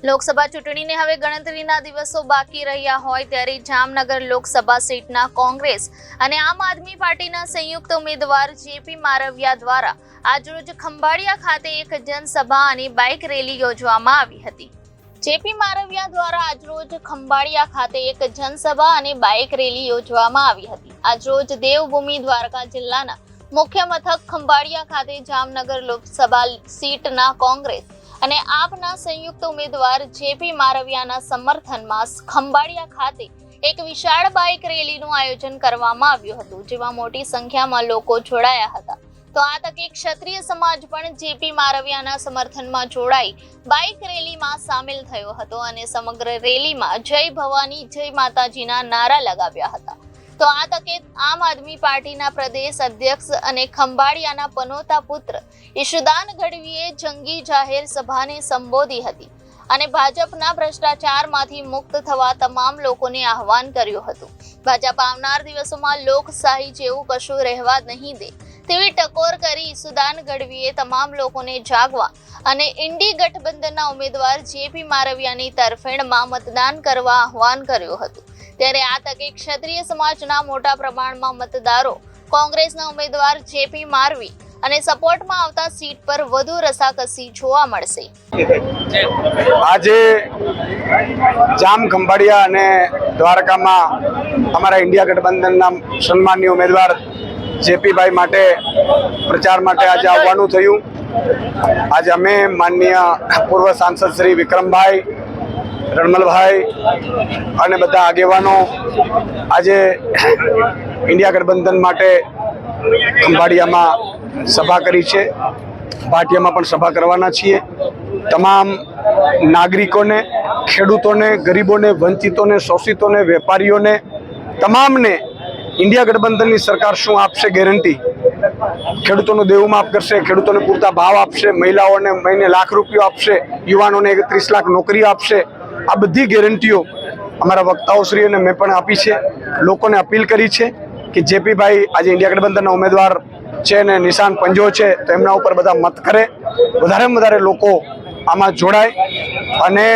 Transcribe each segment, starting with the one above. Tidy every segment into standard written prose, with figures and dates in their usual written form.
લોકસભા ચૂંટણીને હવે ગણતરીના દિવસો બાકી રહ્યા હોય ત્યારે જામનગર લોકસભા સીટના કોંગ્રેસ અને આમ આદમી પાર્ટીના સંયુક્ત ઉમેદવાર જેપી મારવિયા દ્વારા આજરોજ ખંભાળિયા ખાતે એક જનસભા અને બાઇક રેલી યોજવામાં આવી હતી। જેપી મારવિયા દ્વારા આજરોજ ખંભાળિયા ખાતે એક જનસભા અને બાઇક રેલી યોજવામાં આવી હતી। આજરોજ દેવભૂમિ દ્વારકા જિલ્લાના મુખ્ય મથક ખંભાળિયા ખાતે જામનગર લોકસભા સીટના કોંગ્રેસ અને આપના સંયુક્ત ઉમેદવાર જેપી મારવિયાના સમર્થનમાં ખંભાળિયા ખાતે એક વિશાળ બાઇક રેલીનું આયોજન કરવામાં આવ્યું હતું, જેમાં મોટી સંખ્યામાં લોકો જોડાયા હતા। તો આ તકે ક્ષત્રિય સમાજ પણ જેપી મારવિયાના સમર્થનમાં જોડાઈ બાઇક રેલીમાં સામેલ થયો હતો અને સમગ્ર રેલીમાં જય ભવાની જય માતાજીના નારા લગાવ્યા હતા। તો આ તકે આમ આદમી પાર્ટીના પ્રદેશ અધ્યક્ષ અને ખંભાળિયાના પનોતા પુત્ર ઈશુદાન ગઢવીએ જંગી જાહેર સભાને સંબોધી હતી અને ભાજપના ભ્રષ્ટાચારમાંથી મુક્ત થવા તમામ લોકોને આહવાન કર્યું હતું। ભાજપ આવનાર દિવસોમાં લોકશાહી જેવું કશું રહેવા નહીં દે તેવી ટકોર કરી ઈશુદાન ગઢવીએ તમામ લોકોને જાગવા અને ઇન્ડી ગઠબંધનના ઉમેદવાર જેપી મારવિયાની તરફેણમાં મતદાન કરવા આહવાન કર્યું હતું। ત્યારે આ તકે ક્ષત્રિય સમાજના મોટા પ્રમાણમાં મતદારો કોંગ્રેસના ઉમેદવાર જેપી મારવી અને સપોર્ટમાં આવતા સીટ પર વધુ રસાકસી જોવા મળશે। આજે જામ ખંભાળિયા અને દ્વારકામાં અમારા ઇન્ડિયા ગઠબંધનના સન્માનીય ઉમેદવાર જેપીભાઈ માટે પ્રચાર માટે આજે આવવાનું થયું। આજે અમે માનનીય પૂર્વ સાંસદ શ્રી વિક્રમભાઈ, રણમલભાઈ અને બધા આગેવાનો આજે ઇન્ડિયા ગઠબંધન માટે ખંભાળિયામાં સભા કરી છે। ભાટિયામાં પણ સભા કરવાના છીએ। તમામ નાગરિકોને, ખેડૂતોને, ગરીબોને, વંચિતોને, શોષિતોને, વેપારીઓને તમામને ઇન્ડિયા ગઠબંધનની સરકાર શું આપશે ગેરંટી, ખેડૂતોનું દેવું માફ કરશે, ખેડૂતોને પૂરતા ભાવ આપશે, મહિલાઓને મહિને લાખ રૂપિયા આપશે, યુવાનોને 30 લાખ નોકરીઓ આપશે। આ બધી ગેરંટીઓ અમારા વક્તાઓશ્રીઓને મેં પણ આપી છે। લોકોને અપીલ કરી છે કે જેપીભાઈ આજે ઇન્ડિયા ગઠબંધનના ઉમેદવાર છે ને નિશાન પંજો છે, તો એમના ઉપર બધા મત કરે, વધારેમાં વધારે લોકો આમાં જોડાય। અને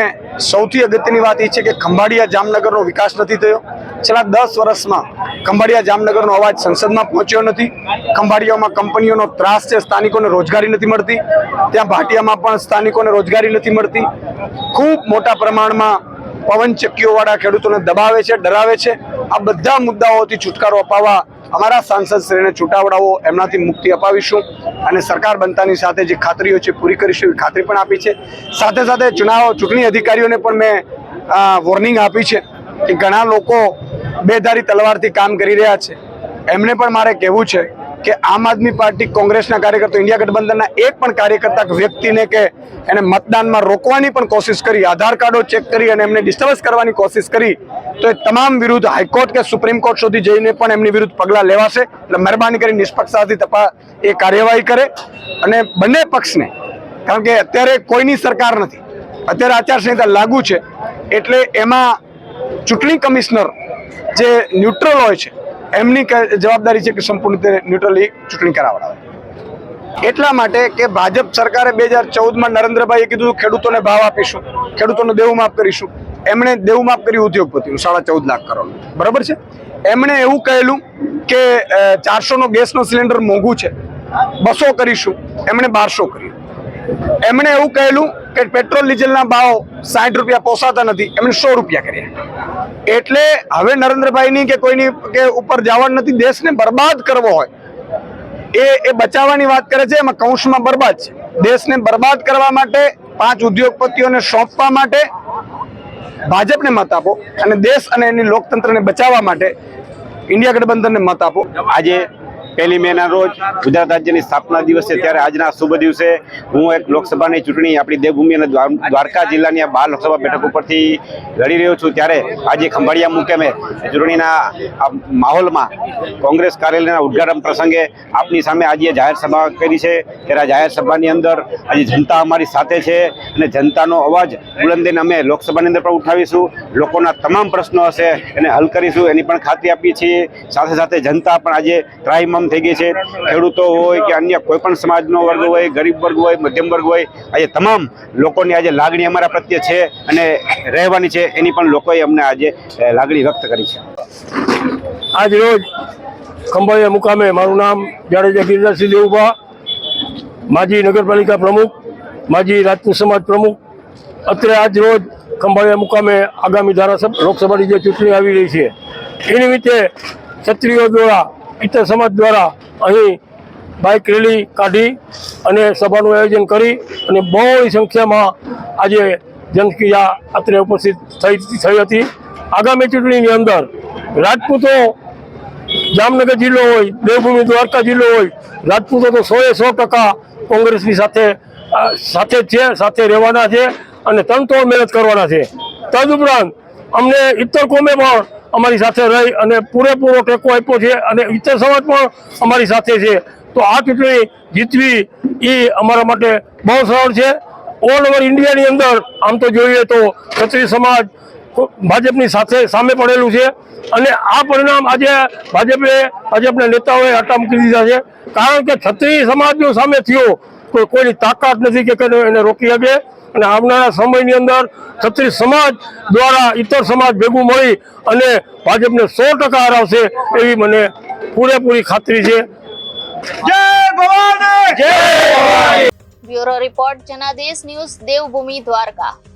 સૌથી અગત્યની વાત એ છે કે ખંભાળિયા જામનગરનો વિકાસ નથી થયો। છેલ્લા 10 વર્ષમાં ખંભાળિયા જામનગરનો અવાજ સંસદમાં પહોંચ્યો નથી। ખંભાળિયામાં કંપનીઓનો ત્રાસ છે, સ્થાનિકોને રોજગારી નથી મળતી। ત્યાં ભાટિયામાં પણ સ્થાનિકોને રોજગારી નથી મળતી। ખૂબ મોટા પ્રમાણમાં પવનચક્કીઓવાળા ખેડૂતોને દબાવે છે, ડરાવે છે। આ બધા મુદ્દાઓથી છુટકારો અપાવવા અમારા સાંસદશ્રીને છૂટાવડાવો, એમનાથી મુક્તિ અપાવીશું અને સરકાર બનતાની સાથે જે ખાતરીઓ છે પૂરી કરીશું એવી ખાતરી પણ આપી છે। સાથે સાથે ચૂંટણી અધિકારીઓને પણ મેં વોર્નિંગ આપી છે કે ઘણા લોકો બેધારી તલવારથી કામ કરી રહ્યા છે। એમને પણ મારે કહેવું છે કે આમ આદમી પાર્ટી, કોંગ્રેસના કાર્યકર્તા, ઇન્ડિયા ગઠબંધનના એક પણ કાર્યકર્તા વ્યક્તિને કે એને મતદાનમાં રોકવાની પણ કોશિશ કરી, આધાર કાર્ડો ચેક કરી અને એમને ડિસ્ટર્બન્સ કરવાની કોશિશ કરી, તો એ તમામ વિરુદ્ધ હાઈકોર્ટ કે સુપ્રીમ કોર્ટ સુધી જઈને પણ એમની વિરુદ્ધ પગલાં લેવાશે। એટલે મહેરબાની કરી નિષ્પક્ષતાથી એ કાર્યવાહી કરે અને બંને પક્ષને, કારણ કે અત્યારે કોઈની સરકાર નથી, અત્યારે આચારસંહિતા લાગુ છે, એટલે એમાં ચૂંટણી કમિશનર જે ન્યુટ્રલ હોય છે એમની જવાબદારી છે કે સંપૂર્ણ રીતે ન્યુટ્રલી ચૂંટણી કરાવડાવે। એટલા માટે કે ભાજપ સરકારે 2014માં નરેન્દ્રભાઈએ કીધું ખેડૂતોને ભાવ આપીશું, ખેડૂતોને દેવું માફ કરીશું। એમણે દેવું માફ કર્યું ઉદ્યોગપતિનું 14.5 લાખ કરોડ, બરાબર છે। એમણે એવું કહેલું કે 400નો ગેસનો સિલિન્ડર મોંઘું છે, 200 કરીશું, એમણે 1200 કર્યું। એમણે એવું કહેલું કે પેટ્રોલ ડીઝલના ભાવ 60 રૂપિયા પોસાતા નથી, એમણે 100 રૂપિયા કર્યા। એટલે હવે નરેન્દ્રભાઈની કે કોઈની કે ઉપર જવાનું નથી। દેશને બરબાદ કરવો હોય એ બચાવવાની વાત કરે છે, એમાં કૌંસમાં બરબાદ છે। દેશને બરબાદ કરવા માટે, 5 ઉદ્યોગપતિઓને સોંપવા માટે ભાજપને મત આપો અને દેશ અને એની લોકતંત્રને બચાવવા માટે ઇન્ડિયા ગઠબંધનને મત આપો। આજે 1 મેના રોજ ગુજરાત રાજ્યની સ્થાપના દિવસ છે, ત્યારે આજના શુભ દિવસે હું એક લોકસભાની ચૂંટણી આપણી દેવભૂમિ અને દ્વારકા જિલ્લાની આ 12 લોકસભા બેઠક ઉપરથી લડી રહ્યો છું। ત્યારે આજે ખંભાળિયા મુકામે ચૂંટણીના માહોલમાં કોંગ્રેસ કાર્યાલયના ઉદ્ઘાટન પ્રસંગે આપની સામે આજે જાહેર સભા કરી છે। ત્યારે આ જાહેર સભાની અંદર આજે જનતા અમારી સાથે છે અને જનતાનો અવાજ બુલંદીને અમે લોકસભાની અંદર પણ ઉઠાવીશું। લોકોના તમામ પ્રશ્નો હશે એને હલ કરીશું એની પણ ખાતરી આપીએ છીએ। સાથે સાથે જનતા પણ આજે ત્રાહિમામ ખતમ થઈ ગઈ છે. ખેડૂતો હોય કે અન્ય કોઈ પણ સમાજનો વર્ગ હોય, ગરીબ વર્ગ હોય, મધ્યમ વર્ગ હોય, આજે તમામ લોકોની આજે લાગણી અમારા પ્રત્યે છે અને રહેવાની છે. એની પણ લોકોએ અમને આજે લાગણી વ્યક્ત કરી છે. આજ રોજ ખંભાળિયા મુકામે મારું નામ જાડેજા ગિરિરાજસિંહ દેવુભા, માજી નગરપાલિકા પ્રમુખ, માજી રાજપૂત સમાજ પ્રમુખ. અત્યારે આજ રોજ ખંભાળિયા મુકામે આગામી લોકસભાની જે ચૂંટણી આવી રહી છે એ નિમિત્તે ક્ષત્રિયો દ્વારા, ઇતર સમાજ દ્વારા અહીં બાઇક રેલી કાઢી અને સભાનું આયોજન કરી અને બહોળી સંખ્યામાં આજે જનક્રિયા અત્રે ઉપસ્થિત થઈ હતી. આગામી ચૂંટણીની અંદર રાજપૂતો જામનગર જિલ્લો હોય, દેવભૂમિ દ્વારકા જિલ્લો હોય, રાજપૂતો તો 100% કોંગ્રેસની સાથે છે, સાથે રહેવાના છે અને તનતોડ મહેનત કરવાના છે. તદુપરાંત અમને ઇતર કોમે પણ અમારી સાથે રહી અને પૂરેપૂરો ટેકો આપ્યો છે અને ઇતર સમાજ પણ અમારી સાથે છે. તો આ ચૂંટણી જીતવી એ અમારા માટે બહુ સરળ છે. ઓલ ઓવર ઇન્ડિયાની અંદર આમ તો જોઈએ તો ક્ષત્રિય સમાજ ભાજપની સામે પડેલું છે અને આ પરિણામ આજે ભાજપના નેતાઓએ હટા મૂકી દીધા છે. કારણ કે ક્ષત્રિય સમાજ જો સામે થયો તો કોઈની તાકાત નથી કે એને રોકી શકે અને આવનારા સમયની અંદર ક્ષત્રિય સમાજ દ્વારા ઇતર સમાજ ભેગું મળી અને ભાજપને 100% હરાવશે એવી મને પૂરેપૂરી ખાતરી છે. જય Bhavani! Bureau report Janadesh news, Devbhumi Dwarka.